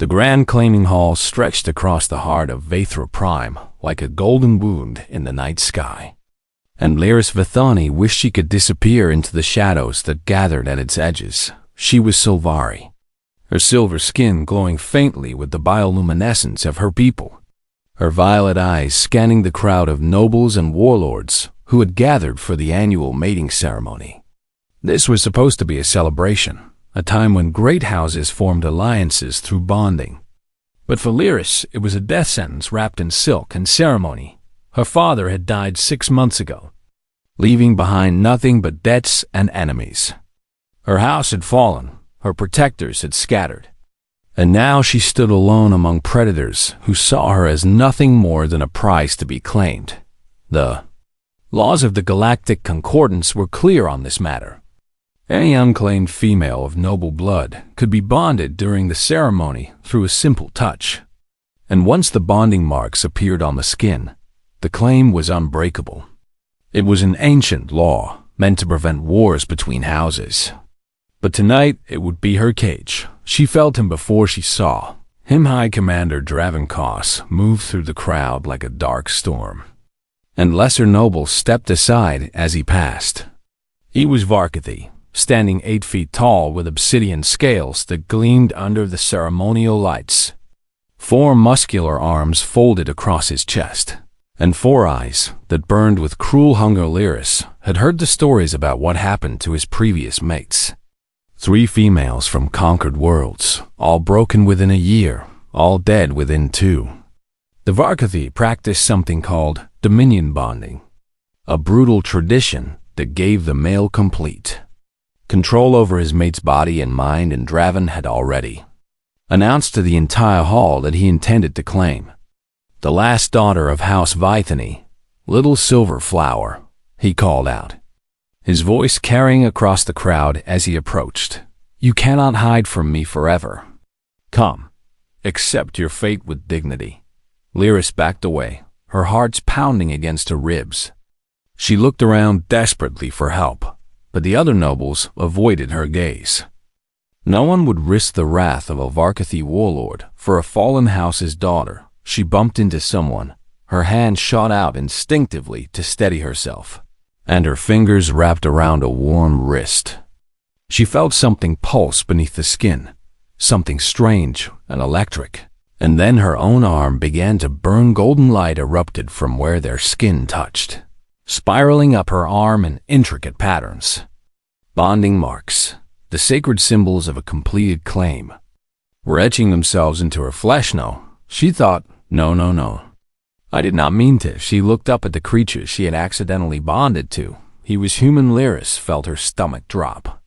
The grand claiming hall stretched across the heart of Vathra Prime like a golden wound in the night sky. And Lyris Vithani wished she could disappear into the shadows that gathered at its edges. She was Sylvari, her silver skin glowing faintly with the bioluminescence of her people, her violet eyes scanning the crowd of nobles and warlords who had gathered for the annual mating ceremony. This was supposed to be a celebration, a time when great houses formed alliances through bonding. But for Lyris, it was a death sentence wrapped in silk and ceremony. Her father had died 6 months ago, leaving behind nothing but debts and enemies. Her house had fallen, her protectors had scattered, and now she stood alone among predators who saw her as nothing more than a prize to be claimed. The laws of the Galactic Concordance were clear on this matter. Any unclaimed female of noble blood could be bonded during the ceremony through a simple touch. And once the bonding marks appeared on the skin, the claim was unbreakable. It was an ancient law meant to prevent wars between houses. But tonight it would be her cage. She felt him before she saw him. High Commander Dravenkos moved through the crowd like a dark storm, and lesser nobles stepped aside as he passed. He was Varkathi, standing 8 feet tall with obsidian scales that gleamed under the ceremonial lights. 4 muscular arms folded across his chest, and 4 eyes that burned with cruel hunger. Lyris had heard the stories about what happened to his previous mates. 3 females from conquered worlds, all broken within a year, all dead within 2. The Varkathi practiced something called dominion bonding, a brutal tradition that gave the male complete control over his mate's body and mind, and Draven had already announced to the entire hall that he intended to claim the last daughter of House Vithani, Little Silver Flower, he called out, his voice carrying across the crowd as he approached. You cannot hide from me forever. Come, accept your fate with dignity. Lyris backed away, her heart pounding against her ribs. She looked around desperately for help, but the other nobles avoided her gaze. No one would risk the wrath of a Varkathi warlord for a fallen house's daughter. She bumped into someone. Her hand shot out instinctively to steady herself, and her fingers wrapped around a warm wrist. She felt something pulse beneath the skin, something strange and electric, and then her own arm began to burn. Golden light erupted from where their skin touched, spiraling up her arm in intricate patterns. Bonding marks, the sacred symbols of a completed claim, were etching themselves into her flesh. No, she thought, no. I did not mean to. She looked up at the creature she had accidentally bonded to. He was human. Lyris felt her stomach drop.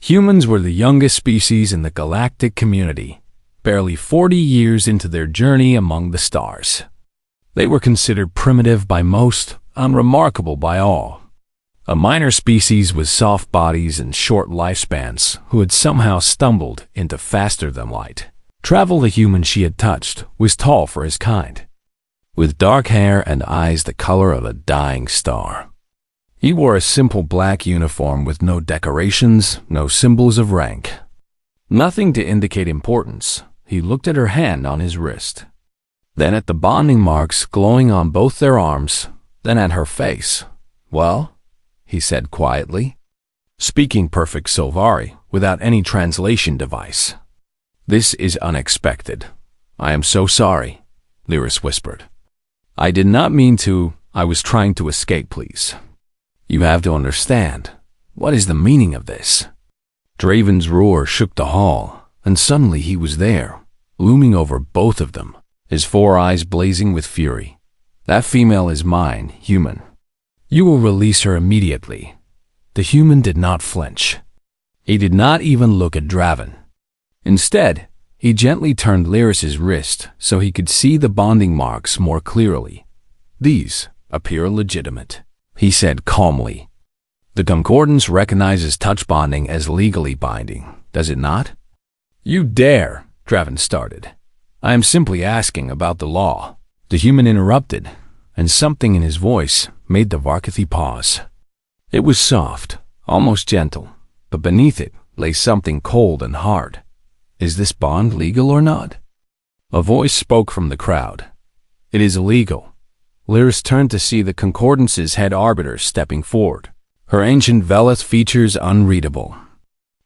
Humans were the youngest species in the galactic community, barely 40 years into their journey among the stars. They were considered primitive by most, unremarkable by all. A minor species with soft bodies and short lifespans who had somehow stumbled into faster-than-light travel. The human she had touched was tall for his kind, with dark hair and eyes the color of a dying star. He wore a simple black uniform with no decorations, no symbols of rank, nothing to indicate importance. He looked at her hand on his wrist, then at the bonding marks glowing on both their arms, then at her face. Well, he said quietly, speaking perfect Sylvari without any translation device. This is unexpected. I am so sorry, Lyris whispered. I did not mean to. I was trying to escape, please. You have to understand. What is the meaning of this? Draven's roar shook the hall, and suddenly he was there, looming over both of them, his 4 eyes blazing with fury. That female is mine, human. You will release her immediately. The human did not flinch. He did not even look at Draven. Instead, he gently turned Lyris's wrist so he could see the bonding marks more clearly. These appear legitimate, he said calmly. The Concordance recognizes touch bonding as legally binding, does it not? You dare, Draven started. I am simply asking about the law. The human interrupted, and something in his voice made the Varkathi pause. It was soft, almost gentle, but beneath it lay something cold and hard. Is this bond legal or not? A voice spoke from the crowd. "It is illegal." Lyris turned to see the Concordance's head arbiter stepping forward, her ancient Velith features unreadable.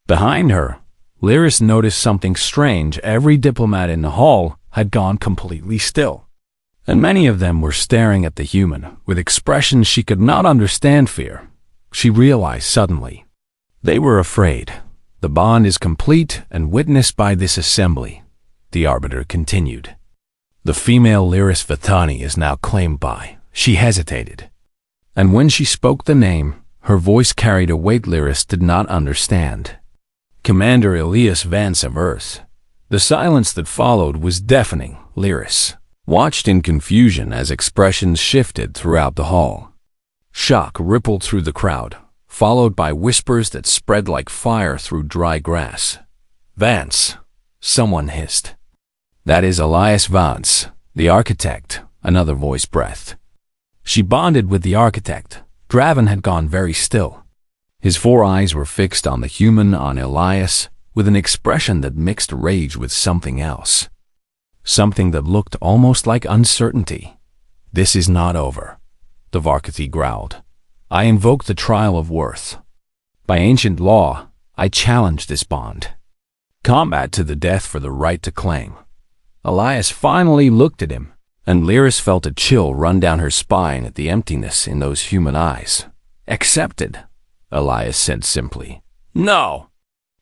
Behind her, Lyris noticed something strange. Every diplomat in the hall had gone completely still, and many of them were staring at the human with expressions she could not understand. Fear, she realized suddenly. They were afraid. "The bond is complete and witnessed by this assembly," the arbiter continued. "The female Lyris Vithani is now claimed by." She hesitated, and when she spoke the name, her voice carried a weight Lyris did not understand. "Commander Elias Vance of Earth." The silence that followed was deafening. Lyris watched in confusion as expressions shifted throughout the hall. Shock rippled through the crowd, followed by whispers that spread like fire through dry grass. "Vance," someone hissed. "That is Elias Vance, the architect," another voice breathed. She bonded with the architect. Draven had gone very still. His 4 eyes were fixed on the human, on Elias, with an expression that mixed rage with something else. Something that looked almost like uncertainty. "This is not over," the Varkathi growled. "I invoke the trial of worth. By ancient law, I challenge this bond. Combat to the death for the right to claim." Elias finally looked at him, and Lyris felt a chill run down her spine at the emptiness in those human eyes. "Accepted," Elias said simply. "No!"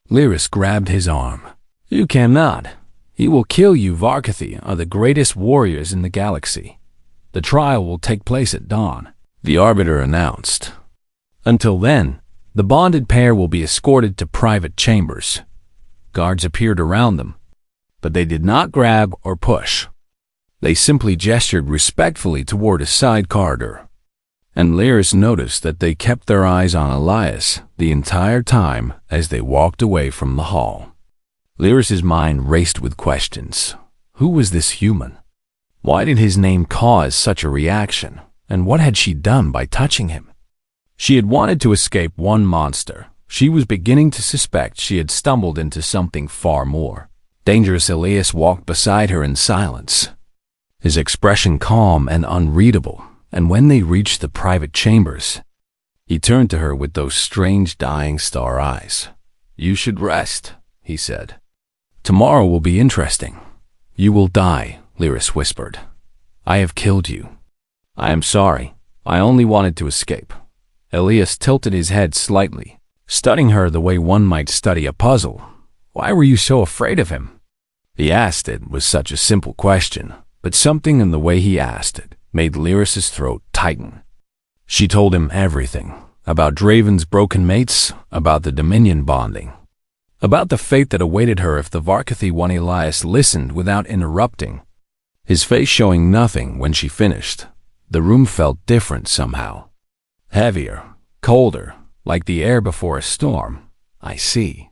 Lyris grabbed his arm. "You cannot. He will kill you. Varkathi are the greatest warriors in the galaxy. The trial will take place at dawn," the arbiter announced. "Until then, the bonded pair will be escorted to private chambers." Guards appeared around them, but they did not grab or push. They simply gestured respectfully toward a side corridor, and Lyris noticed that they kept their eyes on Elias the entire time as they walked away from the hall. Lyris's mind raced with questions. Who was this human? Why did his name cause such a reaction? And what had she done by touching him? She had wanted to escape one monster. She was beginning to suspect she had stumbled into something far more dangerous. Elias walked beside her in silence, his expression calm and unreadable, and when they reached the private chambers, he turned to her with those strange dying star eyes. "You should rest," he said. "Tomorrow will be interesting." "You will die," Lyris whispered. "I have killed you." "I am sorry. I only wanted to escape." Elias tilted his head slightly, studying her the way one might study a puzzle. "Why were you so afraid of him?" He asked it was such a simple question, but something in the way he asked it made Lyris's throat tighten. She told him everything, about Draven's broken mates, about the Dominion bonding, about the fate that awaited her if the Varkathi won. Elias listened without interrupting, his face showing nothing. When she finished, the room felt different somehow. Heavier, colder, like the air before a storm. "I see,"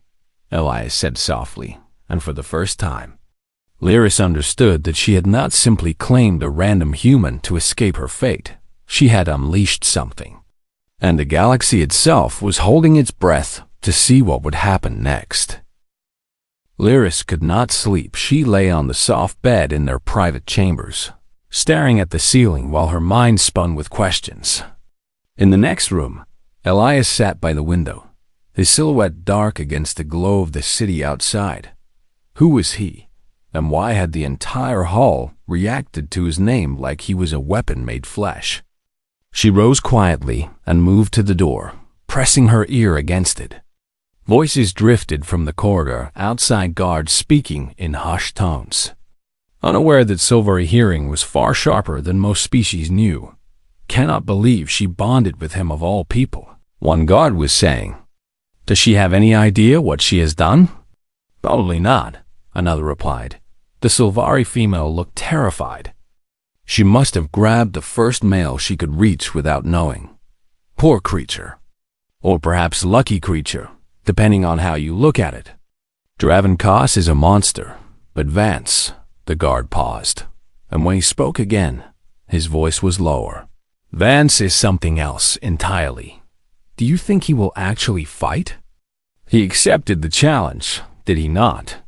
Elias said softly, and for the first time, Lyris understood that she had not simply claimed a random human to escape her fate. She had unleashed something, and the galaxy itself was holding its breath to see what would happen next. Lyris could not sleep. She lay on the soft bed in their private chambers, staring at the ceiling while her mind spun with questions. In the next room, Elias sat by the window, his silhouette dark against the glow of the city outside. Who was he? And why had the entire hall reacted to his name like he was a weapon made flesh? She rose quietly and moved to the door, pressing her ear against it. Voices drifted from the corridor outside, guards speaking in hushed tones. Unaware that silvery hearing was far sharper than most species knew. "Cannot believe she bonded with him of all people," one guard was saying. "Does she have any idea what she has done?" "Probably not," another replied. The Silvari female looked terrified. She must have grabbed the first male she could reach without knowing. Poor creature. Or perhaps lucky creature, depending on how you look at it. Draven Koss is a monster, but Vance, the guard paused, and when he spoke again, his voice was lower. "Vance is something else entirely. Do you think he will actually fight?" "He accepted the challenge, did he not?"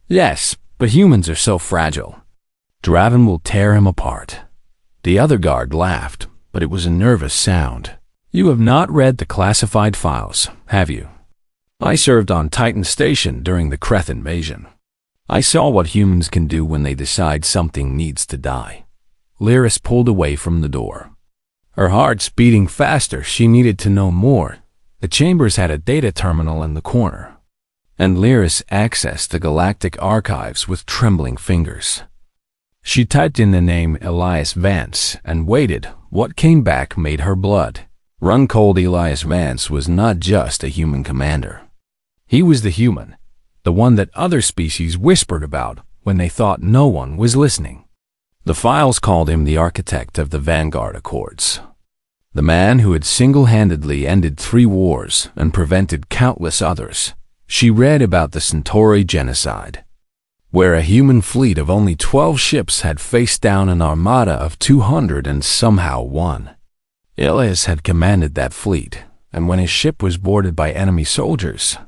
"Yes, But humans are so fragile. Draven will tear him apart. The other guard laughed, but it was a nervous sound. You have not read the classified files, have you? I served on Titan Station during the Kreth invasion. I saw what humans can do when they decide something needs to die. Lyris pulled away from the door. Her heart's beating faster. She needed to know more. The chambers had a data terminal in the corner, and Lyris accessed the Galactic archives with trembling fingers. She typed in the name Elias Vance and waited. What came back made her blood run cold. Elias Vance was not just a human commander. He was the human, the one that other species whispered about when they thought no one was listening. The files called him the architect of the Vanguard Accords, the man who had single-handedly ended 3 wars and prevented countless others. She read about the Centauri genocide, where a human fleet of only 12 ships had faced down an armada of 200 and somehow won. Elias had commanded that fleet, and when his ship was boarded by enemy soldiers,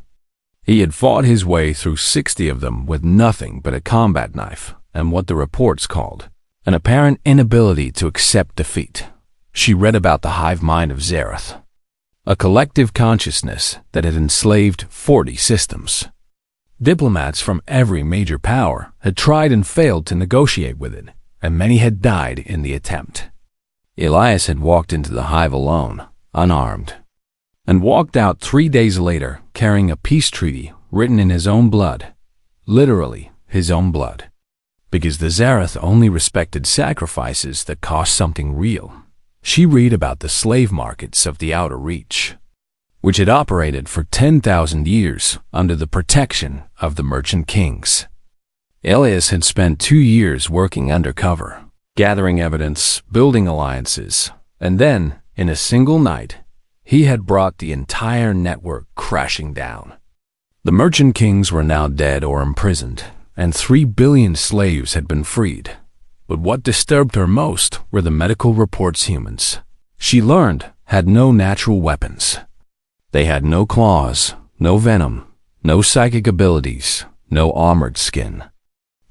he had fought his way through 60 of them with nothing but a combat knife and what the reports called an apparent inability to accept defeat. She read about the hive mind of Zareth, a collective consciousness that had enslaved 40 systems. Diplomats from every major power had tried and failed to negotiate with it, and many had died in the attempt. Elias had walked into the hive alone, unarmed, and walked out 3 days later carrying a peace treaty written in his own blood, literally his own blood, because the Zareth only respected sacrifices that cost something real. She read about the slave markets of the Outer Reach, which had operated for 10,000 years under the protection of the Merchant Kings. Elias had spent 2 years working undercover, gathering evidence, building alliances, and then, in a single night, he had brought the entire network crashing down. The Merchant Kings were now dead or imprisoned, and 3 billion slaves had been freed. But what disturbed her most were the medical reports humans, she learned, had no natural weapons. They had no claws, no venom, no psychic abilities, no armored skin.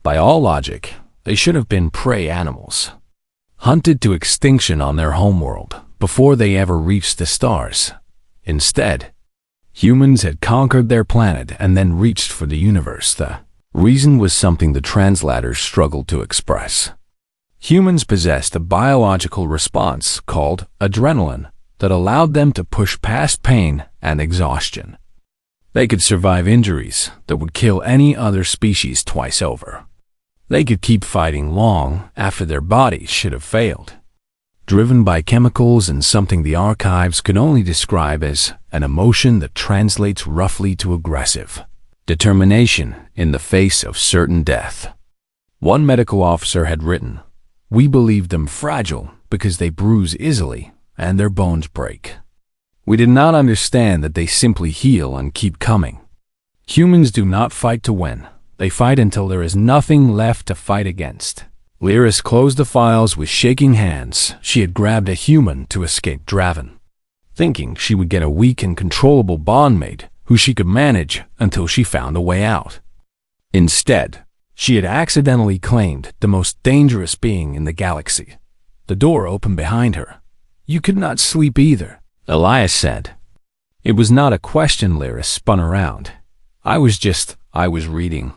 By all logic, they should have been prey animals, hunted to extinction on their homeworld before they ever reached the stars. Instead, humans had conquered their planet and then reached for the universe. The reason was something the translators struggled to express. Humans possessed a biological response called adrenaline that allowed them to push past pain and exhaustion. They could survive injuries that would kill any other species twice over. They could keep fighting long after their bodies should have failed, driven by chemicals and something the archives could only describe as an emotion that translates roughly to aggressive determination in the face of certain death. One medical officer had written, "We believe them fragile because they bruise easily and their bones break. We did not understand that they simply heal and keep coming. Humans do not fight to win. They fight until there is nothing left to fight against." Lyris closed the files with shaking hands. She had grabbed a human to escape Draven, thinking she would get a weak and controllable bondmate who she could manage until she found a way out. Instead, she had accidentally claimed the most dangerous being in the galaxy. The door opened behind her. "You could not sleep either," Elias said. It was not a question. Lyris spun around. I was reading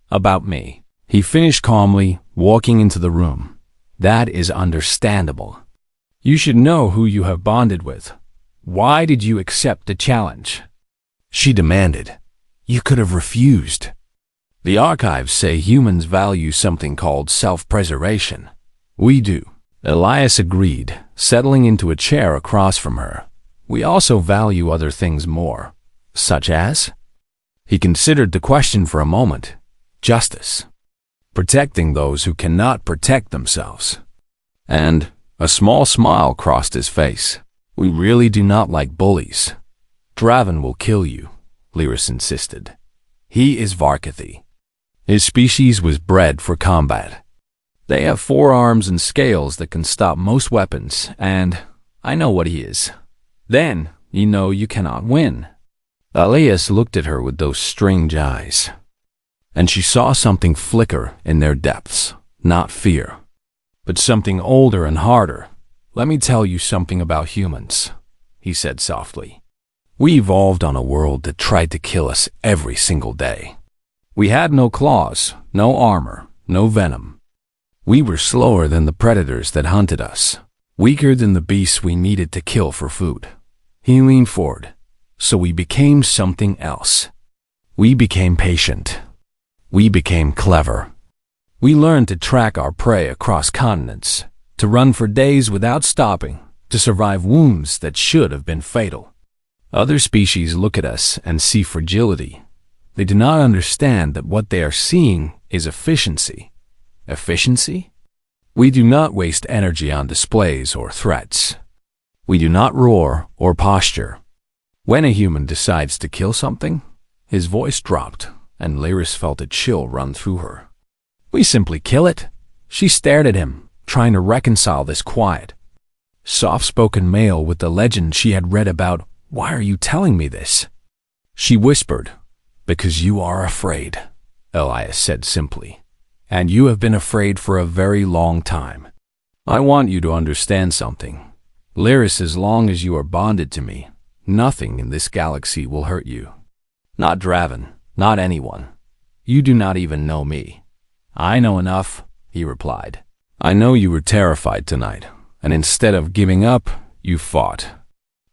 about me," he finished calmly, walking into the room. "That is understandable. You should know who you have bonded with. Why did you accept the challenge?" She demanded. "You could have refused." "The archives say humans value something called self-preservation." "We do," Elias agreed, settling into a chair across from her. "We also value other things more." "Such as?" He considered the question for a moment. "Justice. Protecting those who cannot protect themselves." And a small smile crossed his face. "We really do not like bullies." "Draven will kill you," Lyris insisted. "He is Varkathi. His species was bred for combat. They have 4 arms and scales that can stop most weapons, and I know what he is. Then, you know you cannot win." Elias looked at her with those strange eyes. and she saw something flicker in their depths, not fear, but something older and harder. "Let me tell you something about humans," he said softly. "We evolved on a world that tried to kill us every single day. We had no claws, no armor, no venom. We were slower than the predators that hunted us, weaker than the beasts we needed to kill for food." He leaned forward. "So we became something else. We became patient. We became clever. We learned to track our prey across continents, to run for days without stopping, to survive wounds that should have been fatal. Other species look at us and see fragility. They do not understand that what they are seeing is efficiency. Efficiency? We do not waste energy on displays or threats. We do not roar or posture. When a human decides to kill something," his voice dropped, and Lyris felt a chill run through her. "We simply kill it." She stared at him, trying to reconcile this quiet, soft-spoken male with the legend she had read about. "Why are you telling me this?" She whispered. "Because you are afraid," Elias said simply. "And you have been afraid for a very long time. I want you to understand something. Lyris, as long as you are bonded to me, nothing in this galaxy will hurt you. Not Draven, not anyone. You do not even know me." "I know enough," he replied. "I know you were terrified tonight, and instead of giving up, you fought.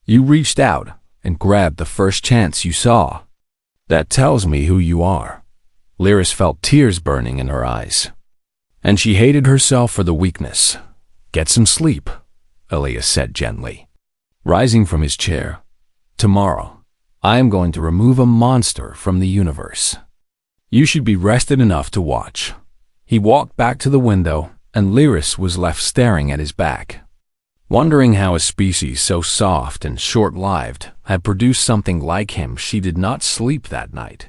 You reached out and grabbed the first chance you saw. That tells me who you are." Lyris felt tears burning in her eyes, and she hated herself for the weakness. "Get some sleep," Elias said gently. Rising from his chair, "Tomorrow, I am going to remove a monster from the universe. You should be rested enough to watch." He walked back to the window, and Lyris was left staring at his back, wondering how a species so soft and short-lived had produced something like him. She did not sleep that night.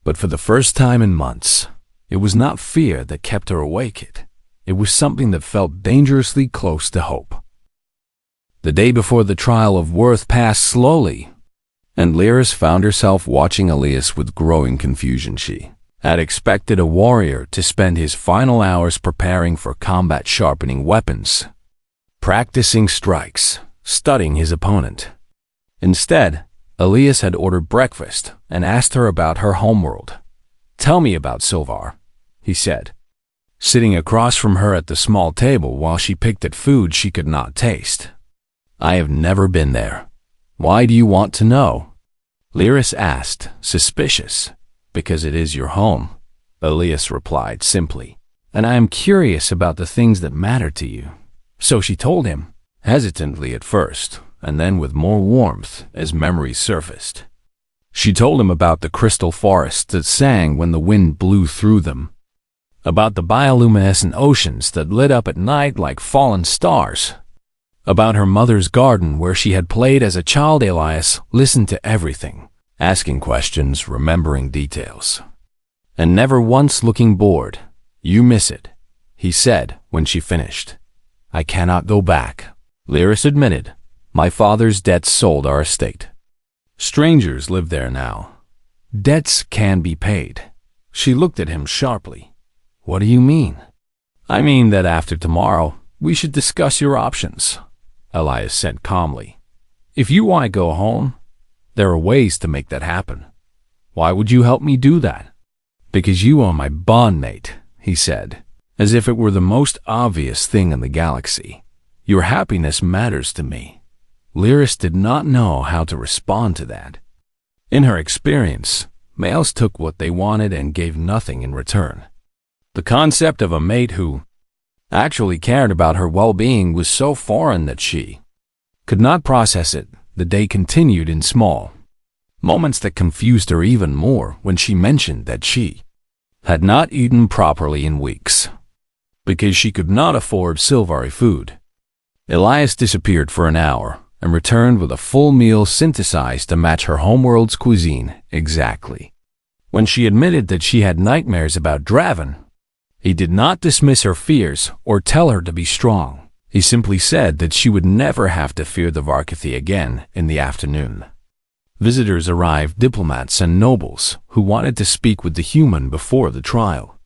But for the first time in months, it was not fear that kept her awake. It was something that felt dangerously close to hope. The day before the trial of Worth passed slowly, and Lyris found herself watching Elias with growing confusion. She had expected a warrior to spend his final hours preparing for combat, sharpening weapons, practicing strikes, studying his opponent. Instead, Elias had ordered breakfast and asked her about her homeworld. "Tell me about Silvar," he said, sitting across from her at the small table while she picked at food she could not taste. "I have never been there. Why do you want to know?" Lyris asked, suspicious. "Because it is your home," Elias replied simply, "and I am curious about the things that matter to you." So she told him, hesitantly at first, and then with more warmth as memories surfaced. She told him about the crystal forests that sang when the wind blew through them, about the bioluminescent oceans that lit up at night like fallen stars, about her mother's garden where she had played as a child. Elias listened to everything, asking questions, remembering details, and never once looking bored. "You miss it," he said when she finished. "I cannot go back," Lyris admitted. "My father's debts sold our estate. Strangers live there now. Debts can be paid." She looked at him sharply. "What do you mean?" "I mean that after tomorrow, we should discuss your options," Elias said calmly. "If you want to go home, there are ways to make that happen." "Why would you help me do that?" "Because you are my bondmate," he said, as if it were the most obvious thing in the galaxy. "Your happiness matters to me." Lyris did not know how to respond to that. In her experience, males took what they wanted and gave nothing in return. The concept of a mate who actually cared about her well-being was so foreign that she could not process it. The day continued in small moments that confused her even more when she mentioned that she had not eaten properly in weeks because she could not afford Silvari food. Elias disappeared for an hour and returned with a full meal synthesized to match her homeworld's cuisine exactly. When she admitted that she had nightmares about Draven, he did not dismiss her fears or tell her to be strong. He simply said that she would never have to fear the Varkathi again in the afternoon. Visitors arrived, diplomats and nobles, who wanted to speak with the human before the trial.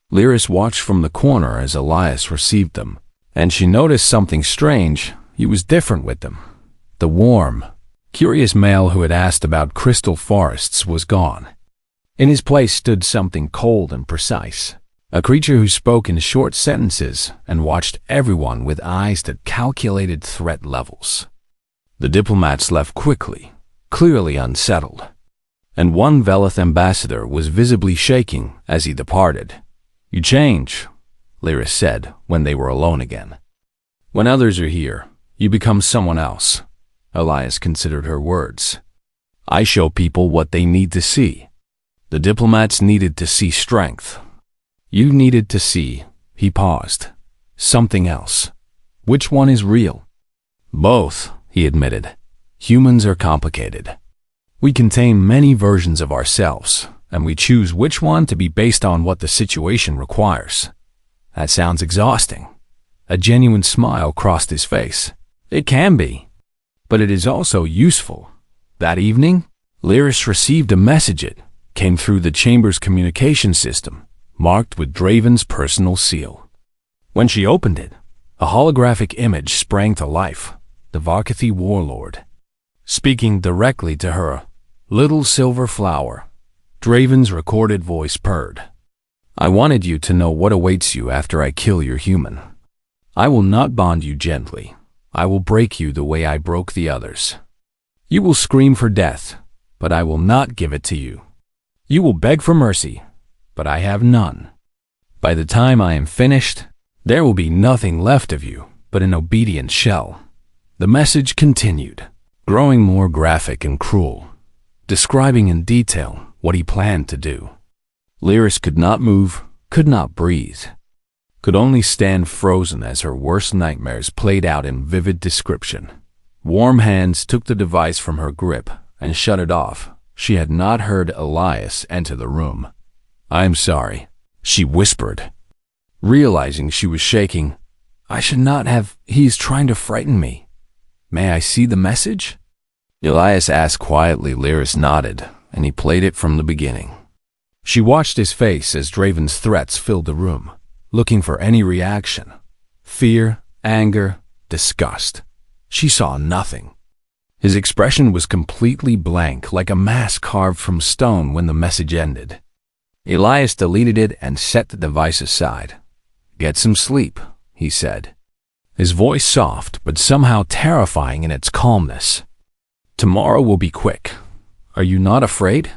Lyris watched from the corner as Elias received them, and she noticed something strange. He was different with them. The warm, curious male who had asked about crystal forests was gone. In his place stood something cold and precise, a creature who spoke in short sentences and watched everyone with eyes that calculated threat levels. The diplomats left quickly, clearly unsettled, and one Velith ambassador was visibly shaking as he departed. "You change," Lyris said when they were alone again. "When others are here, you become someone else." Elias considered her words. "I show people what they need to see." The diplomats needed to see strength. You needed to see, he paused, something else. "Which one is real?" "Both," he admitted. "Humans are complicated. We contain many versions of ourselves, and we choose which one to be based on what the situation requires." "That sounds exhausting." A genuine smile crossed his face. "It can be, but it is also useful." That evening, Lyris received a message. It came through the chamber's communication system, marked with Draven's personal seal. When she opened it, a holographic image sprang to life, the Varkathi warlord, speaking directly to her. "Little silver flower," Draven's recorded voice purred. "I wanted you to know what awaits you after I kill your human. I will not bond you gently. I will break you the way I broke the others. You will scream for death, but I will not give it to you. You will beg for mercy, but I have none. By the time I am finished, there will be nothing left of you but an obedient shell." The message continued, growing more graphic and cruel, describing in detail what he planned to do. Lyris could not move, could not breathe, could only stand frozen as her worst nightmares played out in vivid description. Warm hands took the device from her grip and shut it off. She had not heard Elias enter the room. "I'm sorry," she whispered, realizing she was shaking. "I should not have. He's trying to frighten me. May I see the message?" Elias asked quietly. Lyris nodded, and he played it from the beginning. She watched his face as Draven's threats filled the room, looking for any reaction. Fear, anger, disgust. She saw nothing. His expression was completely blank, like a mask carved from stone when the message ended. Elias deleted it and set the device aside. "Get some sleep," he said, his voice soft but somehow terrifying in its calmness. "Tomorrow will be quick. Are you not afraid?"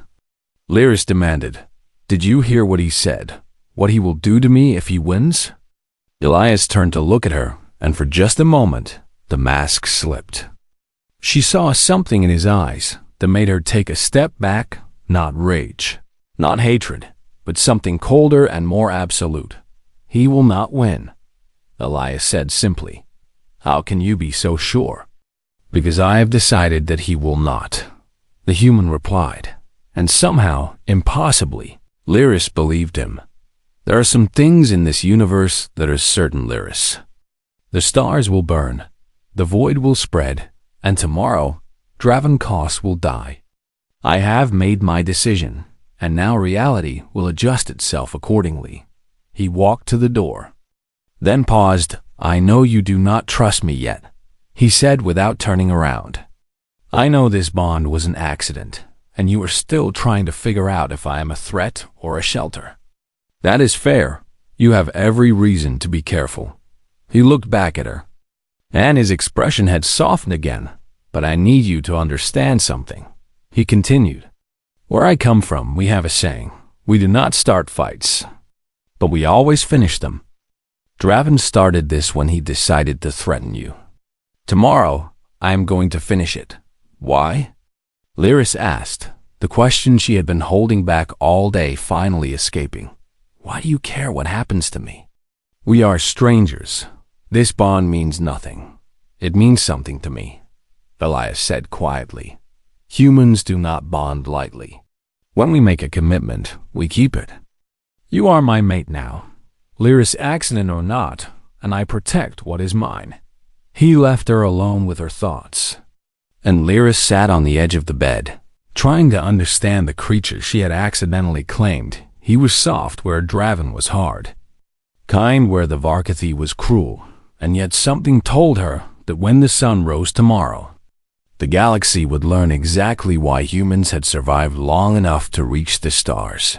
Lyris demanded. "Did you hear what he said? What he will do to me if he wins?" Elias turned to look at her, and for just a moment, the mask slipped. She saw something in his eyes that made her take a step back, not rage, not hatred, but something colder and more absolute. "He will not win," Elias said simply. "How can you be so sure?" "Because I have decided that he will not," the human replied, and somehow, impossibly, Lyris believed him. "There are some things in this universe that are certain, Lyris. The stars will burn, the void will spread, and tomorrow, Draven Koss will die. I have made my decision, and now reality will adjust itself accordingly." He walked to the door, then paused. "I know you do not trust me yet," he said without turning around. "I know this bond was an accident, and you are still trying to figure out if I am a threat or a shelter. That is fair. You have every reason to be careful." He looked back at her, and his expression had softened again. "But I need you to understand something," he continued. "Where I come from, we have a saying. We do not start fights, but we always finish them. Draven started this when he decided to threaten you. Tomorrow, I am going to finish it. Why?" Lyris asked, the question she had been holding back all day finally escaping. "Why do you care what happens to me?" "We are strangers. This bond means nothing. It means something to me," Elias said quietly. "Humans do not bond lightly. When we make a commitment, we keep it. You are my mate now, Lyris, accident or not, and I protect what is mine." He left her alone with her thoughts, and Lyris sat on the edge of the bed, Trying to understand the creature she had accidentally claimed, he was soft where Draven was hard, kind where the Varkathi was cruel, and yet something told her that when the sun rose tomorrow, the galaxy would learn exactly why humans had survived long enough to reach the stars.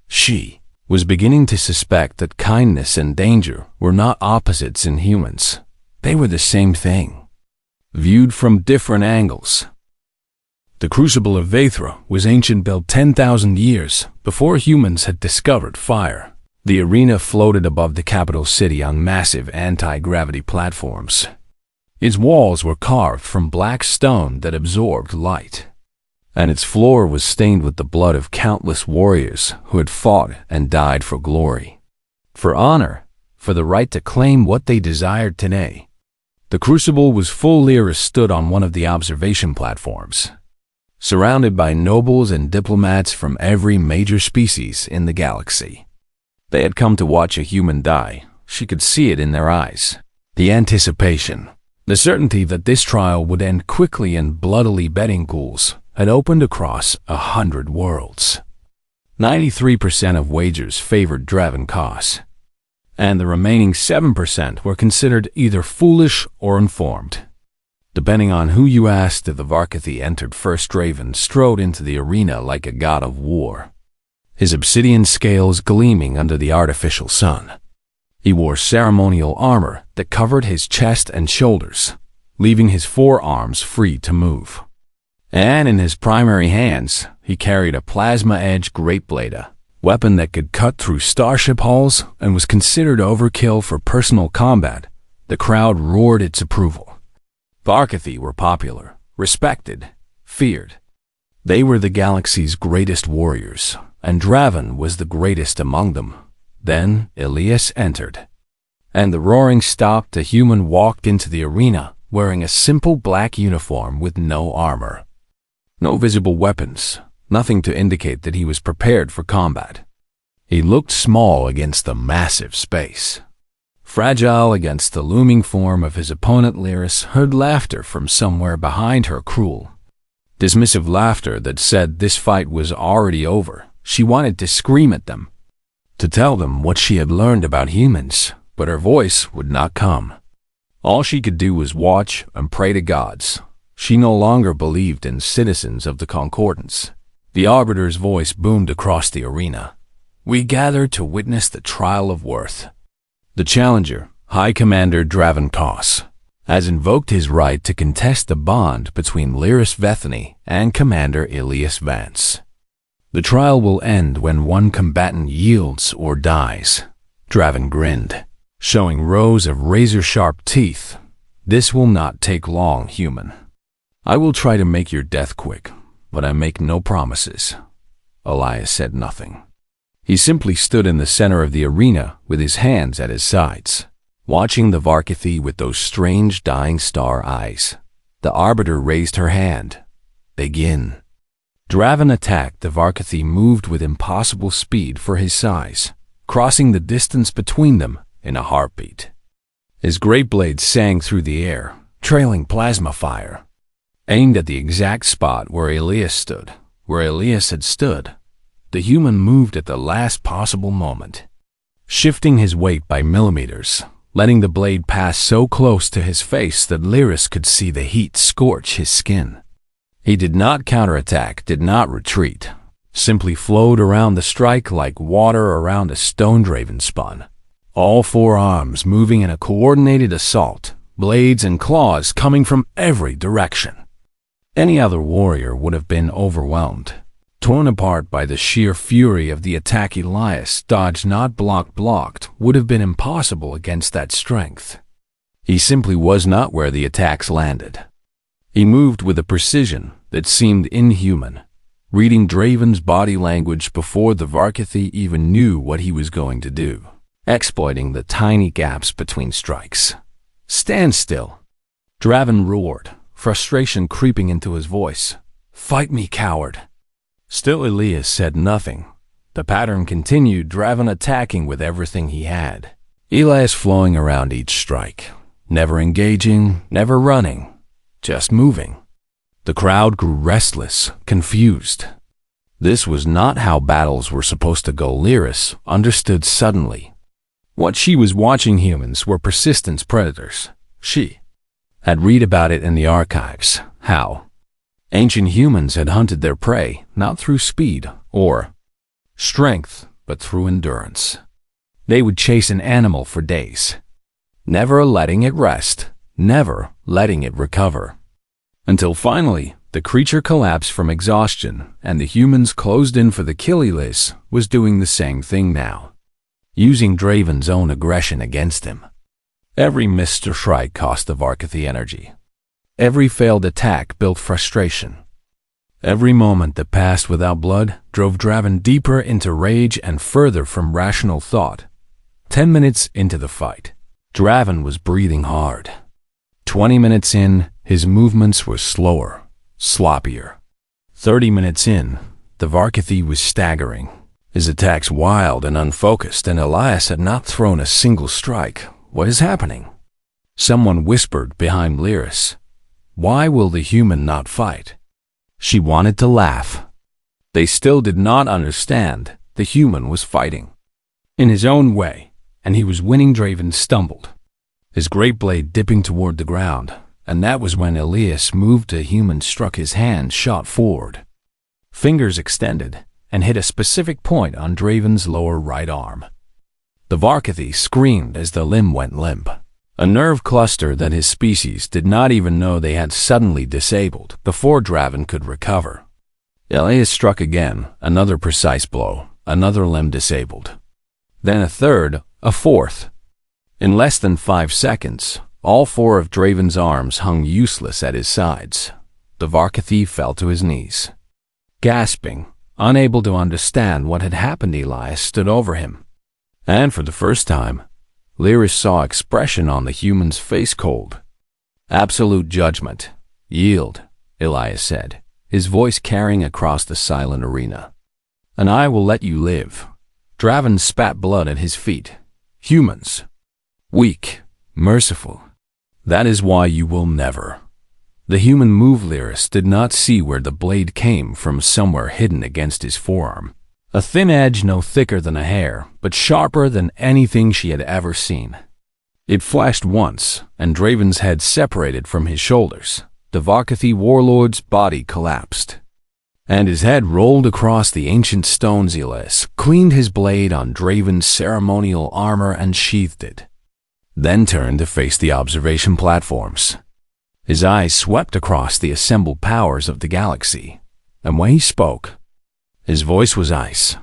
She was beginning to suspect that kindness and danger were not opposites in humans. They were the same thing, viewed from different angles. The Crucible of Vaethra was ancient, built 10,000 years before humans had discovered fire. The arena floated above the capital city on massive anti-gravity platforms. Its walls were carved from black stone that absorbed light, and its floor was stained with the blood of countless warriors who had fought and died for glory, for honor, for the right to claim what they desired today. The Crucible was full. Lyris stood on one of the observation platforms, surrounded by nobles and diplomats from every major species in the galaxy. They had come to watch a human die. She could see it in their eyes. The anticipation, the certainty that this trial would end quickly in bloodily betting pools had opened across 100 worlds. 93% of wagers favored Draven Kos, and the remaining 7% were considered either foolish or informed. Depending on who you asked, the Varkathi entered first. Draven strode into the arena like a god of war, his obsidian scales gleaming under the artificial sun. He wore ceremonial armor that covered his chest and shoulders, leaving his forearms free to move. And in his primary hands, he carried a plasma-edged great blade, a weapon that could cut through starship hulls and was considered overkill for personal combat. The crowd roared its approval. Varkathi were popular, respected, feared. They were the galaxy's greatest warriors, and Draven was the greatest among them. Then Elias entered, and the roaring stopped. A human walked into the arena wearing a simple black uniform with no armor. No visible weapons, nothing to indicate that he was prepared for combat. He looked small against the massive space, fragile against the looming form of his opponent. Lyris heard laughter from somewhere behind her, cruel, dismissive laughter that said this fight was already over. She wanted to scream at them, to tell them what she had learned about humans, but her voice would not come. All she could do was watch and pray to gods. She no longer believed in citizens of the Concordance. The Arbiter's voice boomed across the arena. We gather to witness the trial of worth. The challenger, High Commander Draven Kos, has invoked his right to contest the bond between Lyris Vethany and Commander Elias Vance. The trial will end when one combatant yields or dies. Draven grinned, showing rows of razor-sharp teeth. This will not take long, human. I will try to make your death quick, but I make no promises. Elias said nothing. He simply stood in the center of the arena with his hands at his sides, watching the Varkathi with those strange dying star eyes. The Arbiter raised her hand. Begin. Draven attacked. The Varkathi moved with impossible speed for his size, crossing the distance between them in a heartbeat. His great blade sang through the air, trailing plasma fire, aimed at the exact spot where Elias stood. Where Elias had stood, the human moved at the last possible moment, shifting his weight by millimeters, letting the blade pass so close to his face that Lyris could see the heat scorch his skin. He did not counterattack, did not retreat, simply flowed around the strike like water around a stone Draven spun. All four arms moving in a coordinated assault, blades and claws coming from every direction. Any other warrior would have been overwhelmed, torn apart by the sheer fury of the attack. Elias, dodged not blocked, would have been impossible against that strength. He simply was not where the attacks landed. He moved with a precision that seemed inhuman, reading Draven's body language before the Varkathi even knew what he was going to do, exploiting the tiny gaps between strikes. Stand still. Draven roared, frustration creeping into his voice. Fight me, coward. Still Elias said nothing. The pattern continued, Draven attacking with everything he had. Elias flowing around each strike, never engaging, never running, just moving. The crowd grew restless, confused. This was not how battles were supposed to go. Lyris understood suddenly. What she was watching, humans were persistent predators. She had read about it in the archives, how ancient humans had hunted their prey not through speed or strength, but through endurance. They would chase an animal for days, never letting it rest, never letting it recover, until finally the creature collapsed from exhaustion and the humans closed in for the kill. Lyris was doing the same thing now, using Draven's own aggression against him. Every missed strike cost the Varkathi energy. Every failed attack built frustration. Every moment that passed without blood drove Draven deeper into rage and further from rational thought. 10 minutes into the fight, Draven was breathing hard. 20 minutes in, his movements were slower, sloppier. 30 minutes in, the Varkathi was staggering, his attacks wild and unfocused, and Elias had not thrown a single strike. What is happening? Someone whispered behind Lyris. Why will the human not fight? She wanted to laugh. They still did not understand. The human was fighting in his own way, and he was winning. Draven stumbled, his great blade dipping toward the ground, and that was when Elias moved. A human struck his hand, shot forward. Fingers extended, and hit a specific point on Draven's lower right arm. The Varkathi screamed as the limb went limp, a nerve cluster that his species did not even know they had suddenly disabled before Draven could recover. Elias struck again, another precise blow, another limb disabled. Then a third, a fourth. In less than 5 seconds, all 4 of Draven's arms hung useless at his sides. The Varkathi fell to his knees. Gasping, unable to understand what had happened, Elias stood over him. And for the first time, Lyris saw expression on the human's face: cold. Absolute judgment. Yield, Elias said, his voice carrying across the silent arena. And I will let you live. Draven spat blood at his feet. Humans. Weak. Merciful. That is why you will never. The human moved. Lyris did not see where the blade came from, somewhere hidden against his forearm. A thin edge no thicker than a hair, but sharper than anything she had ever seen. It flashed once, and Draven's head separated from his shoulders. The Varkathi warlord's body collapsed, and his head rolled across the ancient stones. Elias cleaned his blade on Draven's ceremonial armor and sheathed it, then turned to face the observation platforms. His eyes swept across the assembled powers of the galaxy, and when he spoke, his voice was ice.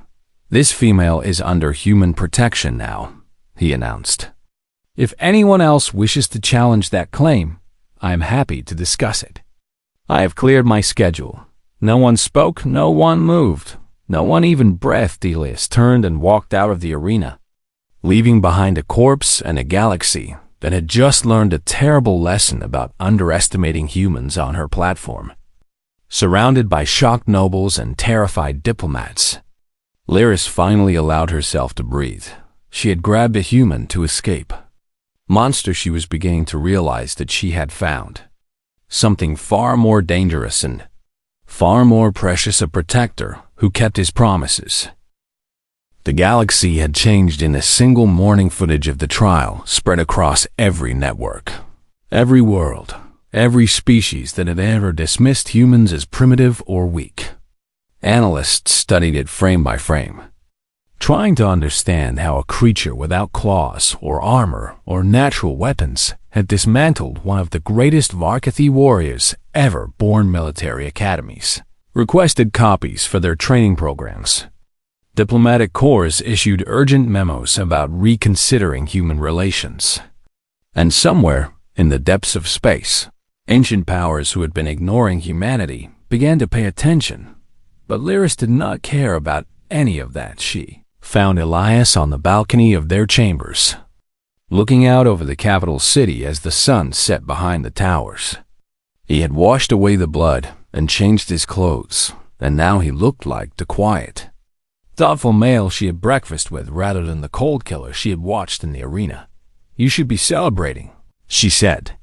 This female is under human protection now, he announced. If anyone else wishes to challenge that claim, I am happy to discuss it. I have cleared my schedule. No one spoke, no one moved, no one even breathed. Elias turned and walked out of the arena, leaving behind a corpse and a galaxy that had just learned a terrible lesson about underestimating humans on her platform. Surrounded by shocked nobles and terrified diplomats, Lyris finally allowed herself to breathe. She had grabbed a human to escape. Monster, she was beginning to realize that she had found something far more dangerous and far more precious, a protector who kept his promises. The galaxy had changed in a single morning. Footage of the trial spread across every network, every world, every species that had ever dismissed humans as primitive or weak. Analysts studied it frame by frame, trying to understand how a creature without claws or armor or natural weapons had dismantled one of the greatest Varkathi warriors ever. Born military academies requested copies for their training programs. Diplomatic corps issued urgent memos about reconsidering human relations. And somewhere, in the depths of space, ancient powers who had been ignoring humanity began to pay attention. But Lyris did not care about any of that. She found Elias on the balcony of their chambers, looking out over the capital city as the sun set behind the towers. He had washed away the blood and changed his clothes, and now he looked like the quiet, thoughtful male she had breakfast with rather than the cold killer she had watched in the arena. You should be celebrating, she said,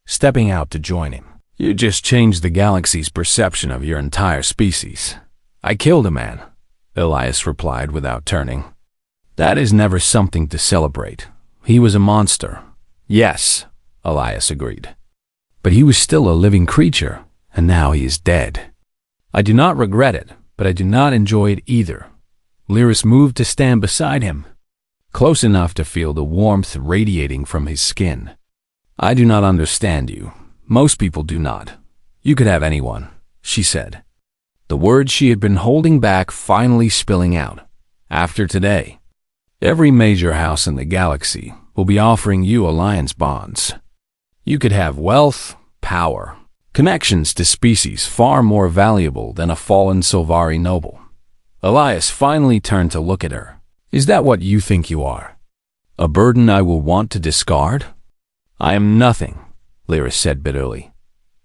stepping out to join him. You just changed the galaxy's perception of your entire species. I killed a man, Elias replied without turning. That is never something to celebrate. He was a monster. Yes, Elias agreed. But he was still a living creature, and now he is dead. I do not regret it, but I do not enjoy it either. Lyris moved to stand beside him, close enough to feel the warmth radiating from his skin. I do not understand you. Most people do not. You could have anyone, she said. The words she had been holding back finally spilling out. After today, every major house in the galaxy will be offering you alliance bonds. You could have wealth, power, connections to species far more valuable than a fallen Silvari noble. Elias finally turned to look at her. Is that what you think you are? A burden I will want to discard? I am nothing, Lyris said bitterly.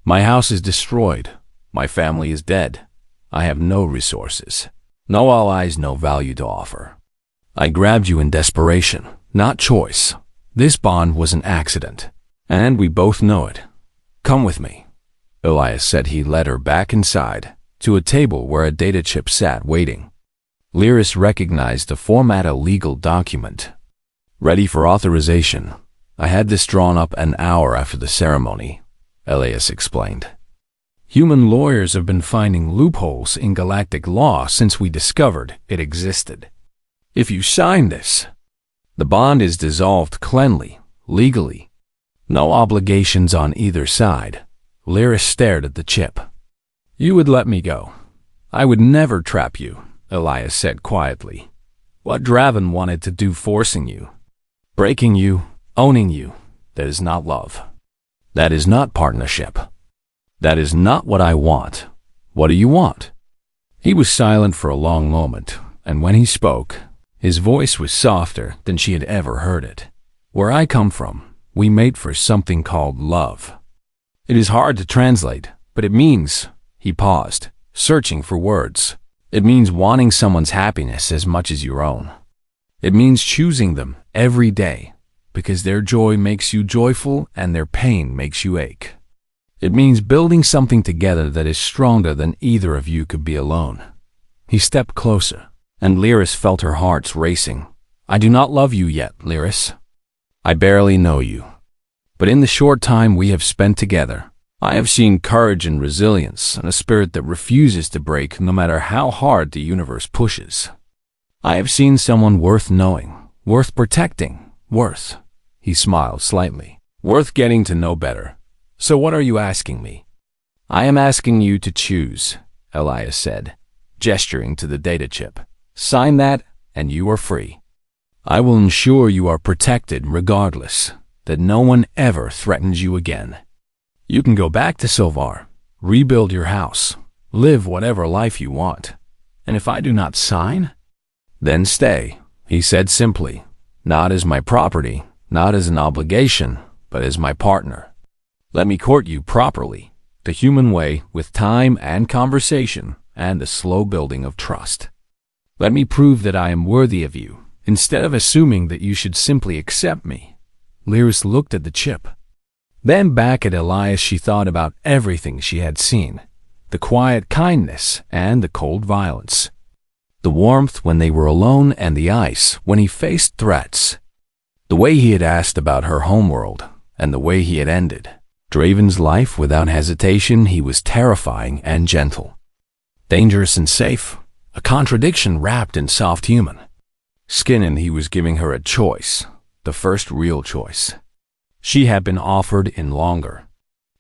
My house is destroyed. My family is dead. I have no resources. No allies, no value to offer. I grabbed you in desperation, not choice. This bond was an accident, and we both know it. Come with me. Elias said. He led her back inside, to a table where a data chip sat waiting. Lyris recognized the format, a legal document. Ready for authorization. I had this drawn up an hour after the ceremony, Elias explained. Human lawyers have been finding loopholes in galactic law since we discovered it existed. If you sign this, the bond is dissolved cleanly, legally. No obligations on either side. Lyris stared at the chip. You would let me go. I would never trap you, Elias said quietly. What Draven wanted to do forcing you, breaking you, owning you, that is not love. That is not partnership. That is not what I want. What do you want? He was silent for a long moment, and when he spoke, his voice was softer than she had ever heard it. Where I come from, we mate for something called love. It is hard to translate, but it means, he paused, searching for words. It means wanting someone's happiness as much as your own. It means choosing them every day, because their joy makes you joyful and their pain makes you ache. It means building something together that is stronger than either of you could be alone. He stepped closer, and Lyris felt her heart racing. I do not love you yet, Lyris. I barely know you. But in the short time we have spent together, I have seen courage and resilience and a spirit that refuses to break no matter how hard the universe pushes. I have seen someone worth knowing, worth protecting, worth, he smiled slightly, worth getting to know better. So what are you asking me? I am asking you to choose, Elias said, gesturing to the data chip. Sign that, and you are free. I will ensure you are protected regardless, that no one ever threatens you again. You can go back to Silvar, rebuild your house, live whatever life you want. And if I do not sign, then stay, he said simply, not as my property, not as an obligation, but as my partner. Let me court you properly, the human way, with time and conversation and the slow building of trust. Let me prove that I am worthy of you, instead of assuming that you should simply accept me. Lyris looked at the chip. Then back at Elias. She thought about everything she had seen, the quiet kindness and the cold violence, the warmth when they were alone and the ice when he faced threats, the way he had asked about her homeworld and the way he had ended Draven's life without hesitation. He was terrifying and gentle, dangerous and safe, a contradiction wrapped in soft human skin, and he was giving her a choice, the first real choice she had been offered in longer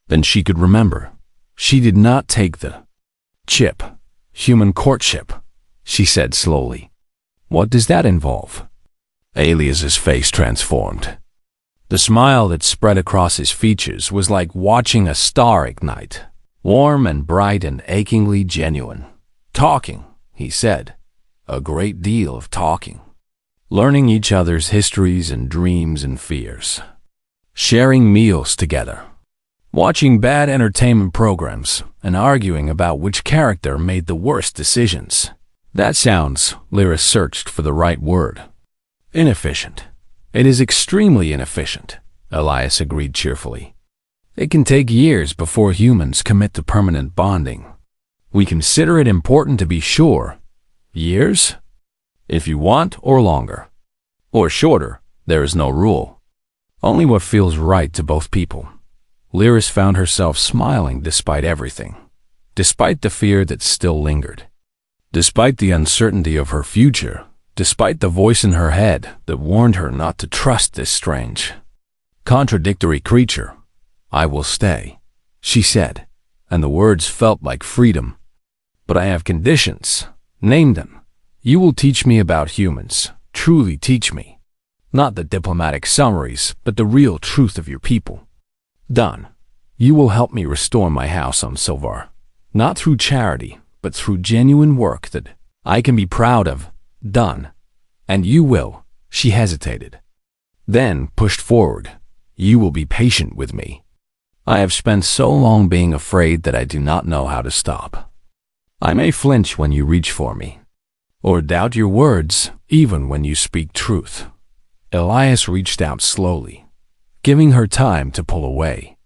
than she could remember. She did not take the chip. Human courtship, she said slowly. What does that involve? Elias's face transformed. The smile that spread across his features was like watching a star ignite, warm and bright and achingly genuine. Talking, he said. A great deal of talking. Learning each other's histories and dreams and fears. Sharing meals together. Watching bad entertainment programs and arguing about which character made the worst decisions. That sounds, Lyris searched for the right word. Inefficient. It is extremely inefficient, Elias agreed cheerfully. It can take years before humans commit to permanent bonding. We consider it important to be sure. Years? If you want, or longer. Or shorter, there is no rule. Only what feels right to both people. Lyris found herself smiling despite everything. Despite the fear that still lingered. Despite the uncertainty of her future. Despite the voice in her head that warned her not to trust this strange, contradictory creature. I will stay, she said, and the words felt like freedom. But I have conditions. Name them. You will teach me about humans. Truly teach me. Not the diplomatic summaries, but the real truth of your people. Done. You will help me restore my house on Silvar. Not through charity, but through genuine work that I can be proud of. Done. And you will. She hesitated. Then pushed forward. You will be patient with me. I have spent so long being afraid that I do not know how to stop. I may flinch when you reach for me, or doubt your words even when you speak truth. Elias reached out slowly, giving her time to pull away,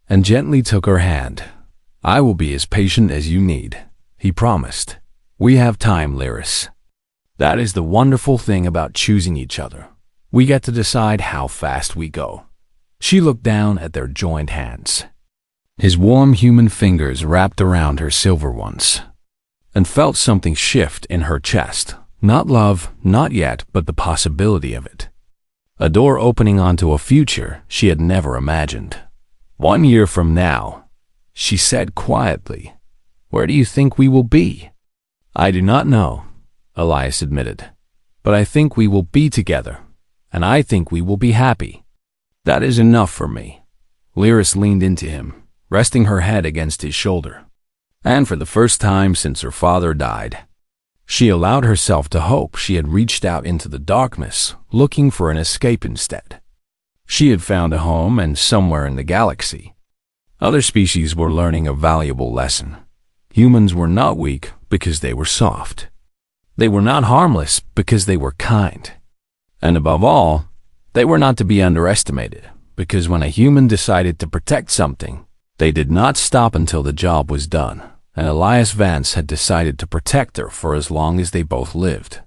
and gently took her hand. I will be as patient as you need, he promised. We have time, Lyris. That is the wonderful thing about choosing each other. We get to decide how fast we go. She looked down at their joined hands. His warm human fingers wrapped around her silver ones, and felt something shift in her chest. Not love, not yet, but the possibility of it. A door opening onto a future she had never imagined. 1 year from now, she said quietly, where do you think we will be? I do not know, Elias admitted, but I think we will be together, and I think we will be happy. That is enough for me. Lyris leaned into him, resting her head against his shoulder. And for the first time since her father died, she allowed herself to hope she had reached out into the darkness, looking for an escape instead. She had found a home and somewhere in the galaxy. Other species were learning a valuable lesson. Humans were not weak because they were soft. They were not harmless because they were kind. And above all, they were not to be underestimated, because when a human decided to protect something, they did not stop until the job was done, and Elias Vance had decided to protect her for as long as they both lived.